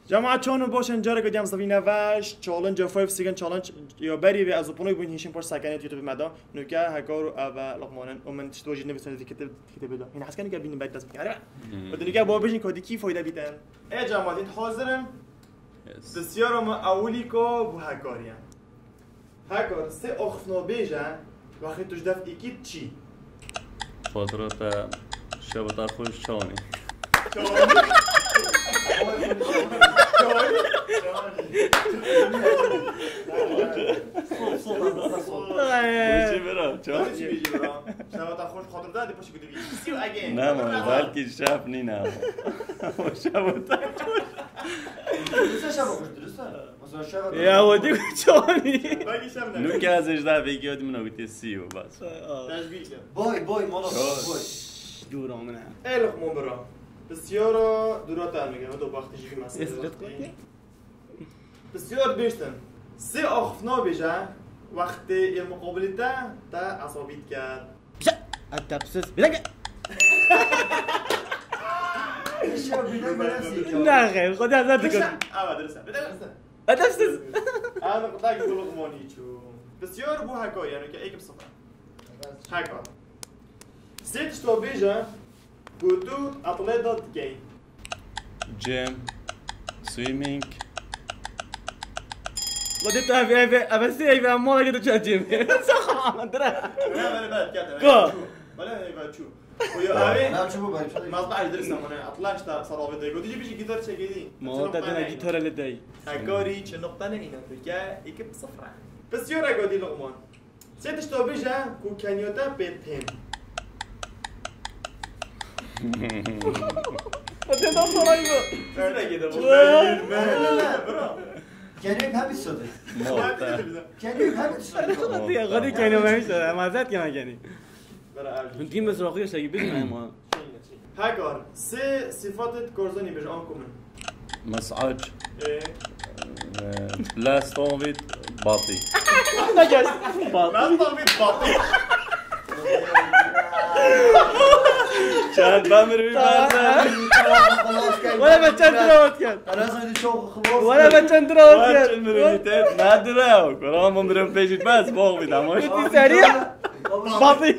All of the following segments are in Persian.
جماعة شلون باشن جارك قدام صفينا فاش تشالنج 5 سكند تشالنج يا بري في ازوبونو يبون هيشين بور سكند يوتيوب مادا نوكا هكارو افا لقمانن ومن تشتوجي نبي سنه كتب ده هنا حس كان قابلين بعد دست عارف ودنيكا بابا بيجين كودي كيف فايده بيتن ايه جماعة حاضرن بسیار ما اولی کو بو هکاریم هکار سه اخفنا بیجن وقتی توش دفت ایکید چی؟ فترة شبطة خوش شاني شبطة خوش خاطر دادی پاشی کدی بی سیو اگین نه من بلکه شب نی نه شبطة يا ودي شلوني باقي شب نه نو که ازش ده بگی یادی من آگوتی سیو بس تشبیه باي مالا باي دورا منها ایلخ مون برا بسیار دوراتر میگم دو وقتی جیگی مسئله بسیار بیشتن سه اخفنا بیجن وقتی المقابلی تا عصابیت کرد التبسس بلقى ايش بينا مناسي لا غير خذ هذا تقول درسته التبسس انا قطعك يقول لغماني شو بسیار بو هکا یعنی که ایک بصفر هکا سیتش تو بیجن گوتو اطلادات گی جيم سويمينج وديت ابى في ما لقيت تشاجم صح ما ادري لا بعد كده كو ولا يبقى شو ويا ابي لا شوفوا باي ما طلع درسنا انا اطلعش تا صار بده يقول تجي بيجي جيتار شقيدين ما تدنا جيتار اللي داي هكاري چه نقطه نه اینا که یک بصفر بسیار اگادی لغمان سیتش تو بیجه کو کنیوتا بتن وديت صرايبه بسیار اگه لا كان هم الصدق كان هم الصدق غادي كانوا ما مش ما زاد كمان يعني برا كنت بس راقيه شيء بيجي ما هاكار سه صفات كورزاني بيج انكم مسعج ايه بلاستوفيت باطي نجس ما طبيت باطي كان بامر ولا بتندروت كان انا لازم اشوف خلاص ولا بتندروت كان المريتات ما ادراو كلام من بيجي بس بوغي داموش كنت سريع باطي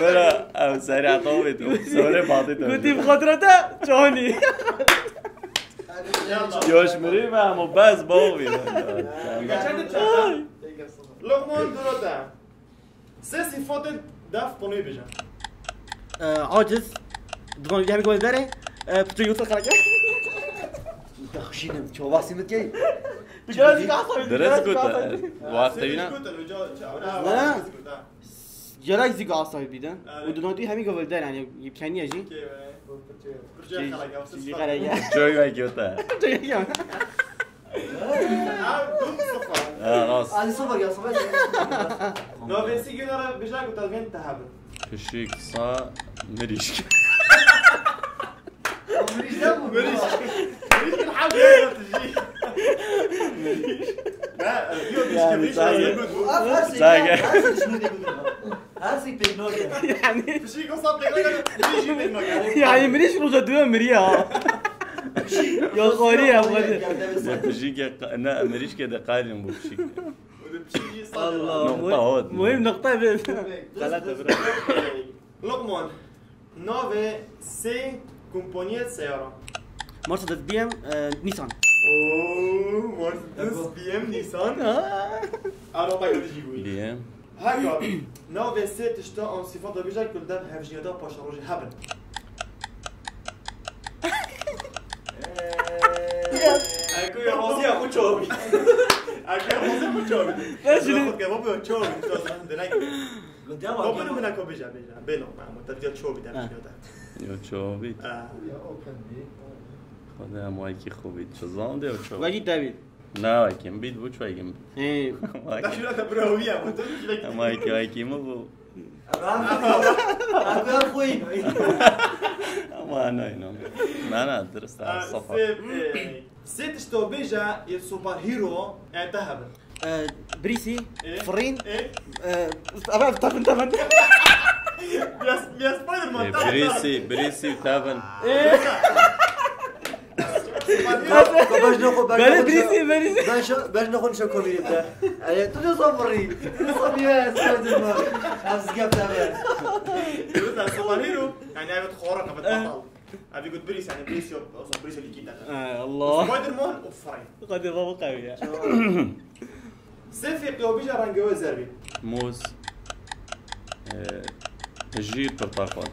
ولا او سريع طويت سوري باطي كنت بخضرته جوني يوش مري ما مو بس بوغي لغمان دروتا سه صفات دف قنوی بیجن عاجز دغون جامي كويس داري بتيوت خرجه تخشينا شو واسي متجي بجاز قاصر درس كنت وقتينا جراك زي قاصر بيدن ودونتي همي قبل دار يعني يبكني اجي جي خرجه جوي ما كيوتا راس علي صبر يا صبر لو بيسي جنرا بيجاك وتلقين تهبل فشيك صا مريشك مريش الحاجة هي تجي لا يو هاسي بينوك يعني فشيك وصلت يجي منك يعني مريش روجا دوما مريا يا خوريا فشيك انا مريشك ده قارن بوشيك الله نقطة هود مهم نقطة ثلاثة برا لقمان نوفي سي كومبانيات سيارة مرسيدس بي ام نيسان اوه مرسيدس بي ام نيسان انا ما قلت جيبوي بيام هكا نوفي سي تشتا ان صفات بيجا كل ده هفجيدا باش روجي هبل اكو يا روزي اكو تشوبي اكو يا روزي اكو تشوبي ماشي. كيف بابا تشوبي بابا من اكو بيجا بينو مع متفجر تشوبي ده يو چوبيت خدا مايكي خوبيت شو زام ده چوبيت واجي دافيد نا وايكم بيت بوش وايكم ايه شو لا تبرويه مايكي ما بو اكو خوين ما انا ما انا درست على الصفحة سيت شتو بيجا السوبر هيرو انتهب بريسي فرين ايه ابا تفن يا سبايدر مان بريسي تافن باش ناخذ بله بريسي باش ناخذ شو كوميدي ده تو صبري صبري يا استاذ ما اسقف تمام مثلا سوبر هيرو يعني أبي خارق أبي بطل أبي قد بريس يعني بريس يوب أصلا بريس اللي كده الله سبايدر مان وفرين قد بابا قوي سيفي قوبيجا رانجو زربي موز جيب برتقال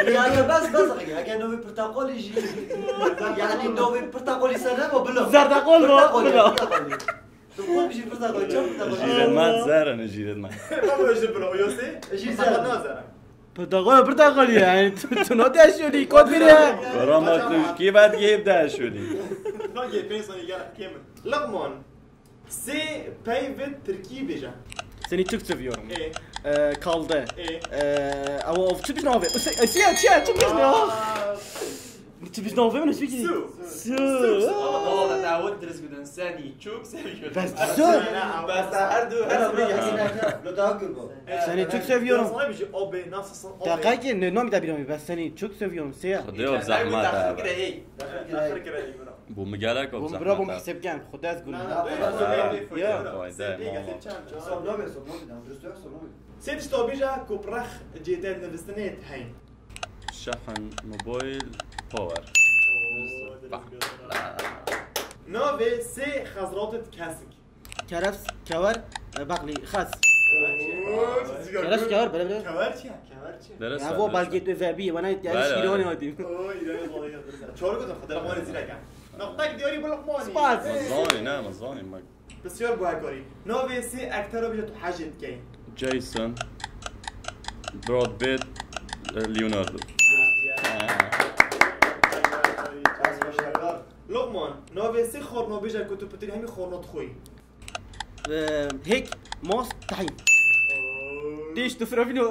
يعني بس يعني نوبي برتقال يجي يعني نوبي برتقال سنه وبلا زردقال بلا تقول بيجي برتقال شوف جيرت مات زهر أنا جيرت مات ما يجيب له يوسي ايش نازر برتقال يعني تنادي اشوني كود بيره كرامات كي بعد يبدأ شوني ناجي بينسون يلا كمل لقمان سي بايفت تركيبيجا سني تكتب يوم ايه kaldı. ايه Czy byś nowy? Czy byś nowy? Czy byś nowy? No świeci. والله تعودت درس بدون ثاني تشوك سيفيور بس بس هردو لو تاكل Seni çok seviyorum. Sana bir şey o be nasılsın o be Dakika ki ne bilmiyorum. Ben seni çok seviyorum. Siyah. خديه بزحمة كده ايه آخر كده يجي برا بو مجالك Bum وبزحمة bra bum حساب كام خدها تقول. سيد شتوبيجا كوبرخ جيتان نفستنيت هين شحن موبايل باور نوفي سي خزرات كاسك Kerefs, kevar, bakli, khas. Kerefs kevar bile bile. كوارتيا درس Ya bu balget özebi bana yani şironi adım. شو قلت خد لقماني زيك نقطك ديوري باللقماني Spas. مزاني نعم مزاني مك بسيار بوهاكوري نوفي سي اكتر بيجا تحاجد كاين جيسون براد بيت ليوناردو لقمان نوفي سي خورنو بيجا كنتو بتري همي خورنو تخوي Hek, mos, tahin. Diş tufra fino.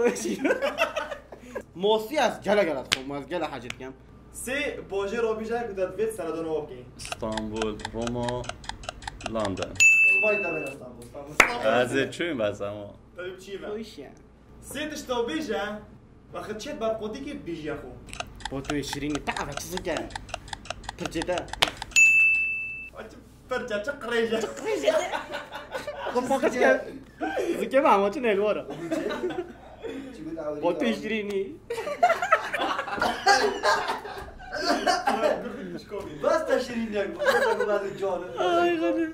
Mosi az gala gala txo, maz gala حاجت كام. سي بوجي رو بيجا كنتو تفيت سردون اوكي اسطنبول روما لندن سبايتا من اسطنبول هذا شو بس اما طيب تشيما Hoş ya. سي تشتو بيجا واخد شيت برقودي كي بيجي اخو Bu tu şirini تعرف çizik ya. Perceta. برجع تقريجا Kapak ya. Zike ma maçın el var. Bu tu şirini. بس تشرين لك بعد الجون Ay gani.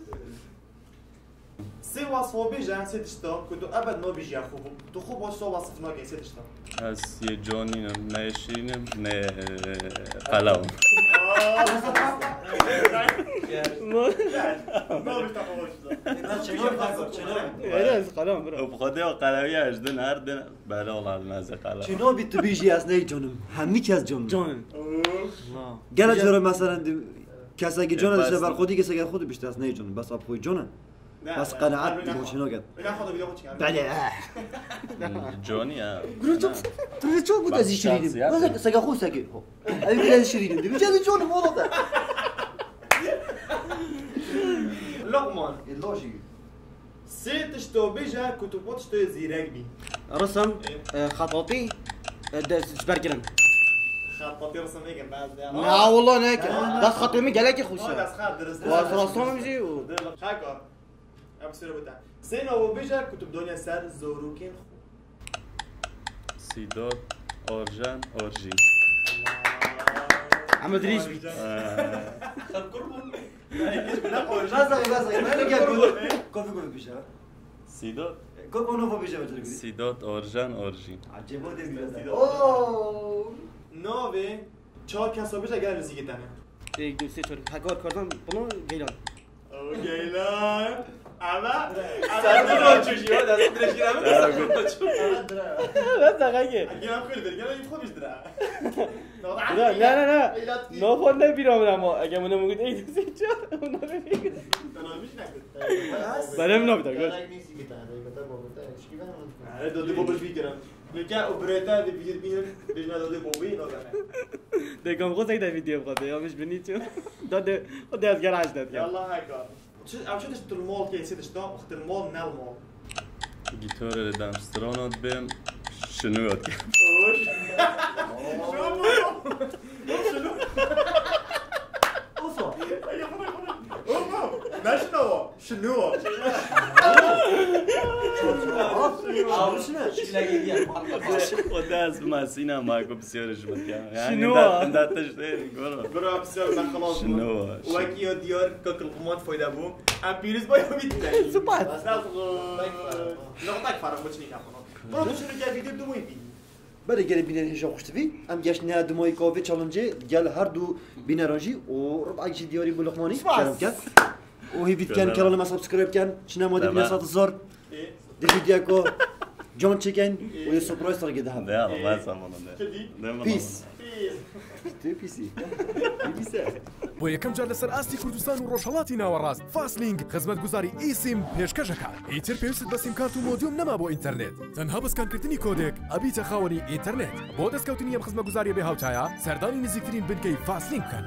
سي وصفو بيجا سي تشتو كنتو ابد نو بيجي اخو تو خو باش تو وصف نوكي سي تشتو از یه جانینم نه شیرینم نه قلم نو بيش تاخو Evet kalam bro. بخاطر و قلمی اجدن هر دن بله اولاد مزه قلم شنو بيت بيجي اسني جونم همي كاس جون John. قال جرى مثلا كاساكي جون هذا سبب خودي كاساكي خودي بيشتاس اسني جون بس ابوي جون بس قناعات شنو قال ناخذ فيديو تشي بعد جانی ها ترى شو بود از شيرين بس ساكا خو ساكي ابي بلا شيرين دي بيجي جون والله ده لقمان اللوجي سي تشتو بيجا كنتو بوتشتو زيراك بي رسم خطاطي سبرجرن. خططي رسم هيك بعد لا والله هيك. ده خطومي جالك هذا خوشا. خاطر درس واسراسهم مشي. هاكا ابصير بتاع سي نو بيجا كنتو بدنيا سار زوروكين سیداد آرژن آرژین محمد ريش. بس ما لقى كوفي كوفي بيجي سیداد كوفي نوفو بيجي بتقول سیداد آرژن آرژین عجبو دي بيجي اوه نوي چهار کسا بيجا گل رسیگه تنه یک دو سه چهار هکار کردم بنو گیلان. او گیلان اما سردون چوشی ها دست درشگیرم بس دقیقه. گیلان خیلی در گیلان این خودش داره نه نافون نمیرم اما اگه منو میگید ای دو سه چهار اونو ببینید. تنامیش نکرد برام نمیده گفت. داده باباش بگیرم میگه اوپراتور دی ویدیو ببینن بجنا داده بابی اینا کنه دیگه خود ایده ویدیو بخواد یا مش بینید چون داده خود از گراج داد. يلا هكا او شو تشتري المول كي سيت شتا اخت المول نال مول گیتار دمسترانات بیم شنو یاد کرد شنو خدا از مسینا ماکو بسیارش بکن شنو؟ اندات تشتری برو بسیار من خلاص شنو؟ وکی دیار کاکل قمات فایده بوم ام پیروز باید بیت سپاس نقطه فرق بچنی کنم برو تو شنو که ویدیو دو میبینی برای گل بینن هیچ خوشت بی ام گشت نه دمای کافی چالنجی گل هر دو بینرانجی و ربع چی دیاری بلخمانی کردم کرد و هی وید کن کانال ما سابسکرایب کن چنین ماده بینه ساعت زار دیگه کو جان چیکن و یه سپرایز ترگه ده هم ده ما سامانه پیس تو پیسی پیسه بۆ یەکەم جار لەسەر ئاستی کوردستان و ڕۆژهەڵاتی ناوەڕاست فاسلینگ خزمەتگوزاری ئیسیم پێشکەشەکە ئیتر پێویستت بە سیمکارت و مۆدیوم نەما بۆ ئینتەرنێت تەنها بەسکانکردنی کۆدێک ئەبیتە خاوەنی ئینتەرنێت بۆ دەستکەوتنی ئەم خزمەتگوزاریە بێ هاوتایە سەردانی نزیکترین بنکەی فاسلینگ بکەن